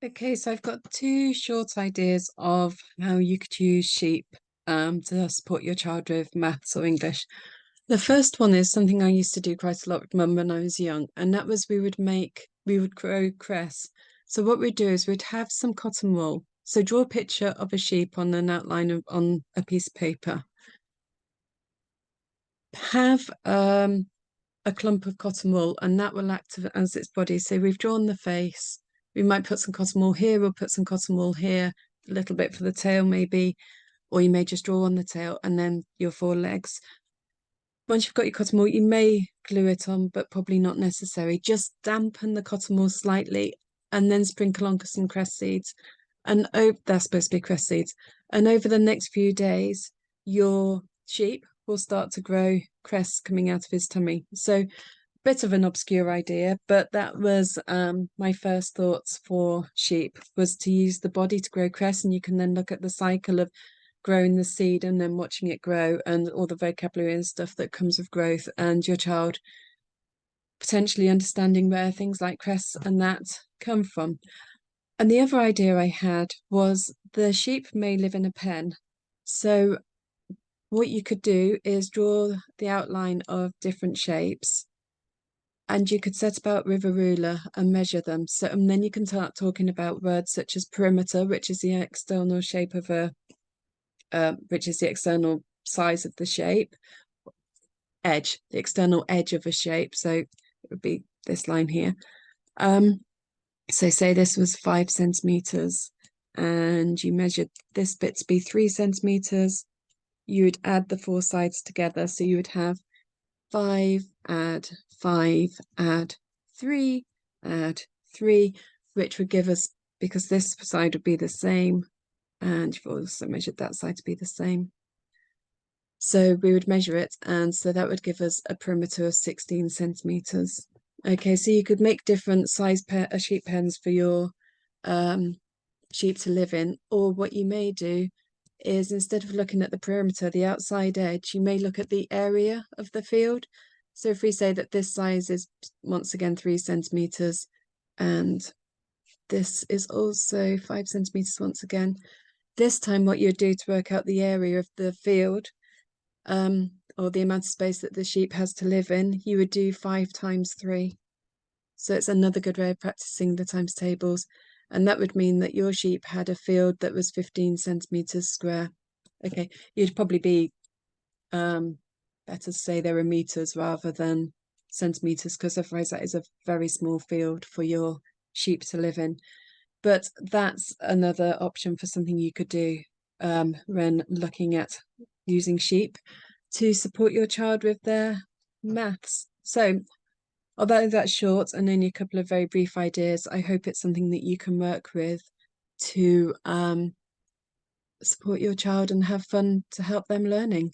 Okay, so I've got two short ideas of how you could use sheep to support your child with maths or English. The first one is something I used to do quite a lot with mum when I was young, and that was we would grow cress. So what we'd do is we'd have some cotton wool. So draw a picture of a sheep on an outline on a piece of paper. Have a clump of cotton wool, and that will act as its body. So we've drawn the face. We might put some cotton wool here, we'll put some cotton wool here, a little bit for the tail maybe, or you may just draw on the tail and then your four legs. Once you've got your cotton wool, you may glue it on, but probably not necessary. Just dampen the cotton wool slightly and then sprinkle on some cress seeds. And oh, that's supposed to be cress seeds. And over the next few days, your sheep will start to grow cress coming out of his tummy. So bit of an obscure idea, but that was my first thoughts for sheep was to use the body to grow cress, and you can then look at the cycle of growing the seed and then watching it grow and all the vocabulary and stuff that comes with growth, and your child potentially understanding where things like cress and that come from. And the other idea I had was the sheep may live in a pen. So what you could do is draw the outline of different shapes, and you could set about with a ruler and measure them. So, and then you can start talking about words such as perimeter, which is the external shape of which is the external size of the shape, edge, the external edge of a shape. So it would be this line here. So say this was 5 centimeters, and you measured this bit to be 3 centimeters. You would add the four sides together. So you would have 5, add 5, add 3, add 3, which would give us, because this side would be the same, and you've also measured that side to be the same. So we would measure it, and so that would give us a perimeter of 16 centimeters. Okay, so you could make different size sheep pens for your sheep to live in, or what you may do is instead of looking at the perimeter, the outside edge, you may look at the area of the field. So if we say that this size is once again 3 centimeters, and this is also 5 centimeters once again, this time what you'd do to work out the area of the field, or the amount of space that the sheep has to live in, you would do 5 times 3. So it's another good way of practicing the times tables. And that would mean that your sheep had a field that was 15 centimeters square. Okay, you'd probably be better to say there are meters rather than centimeters, because otherwise that is a very small field for your sheep to live in. But that's another option for something you could do when looking at using sheep to support your child with their maths. So although that's short and only a couple of very brief ideas, I hope it's something that you can work with to support your child and have fun to help them learning.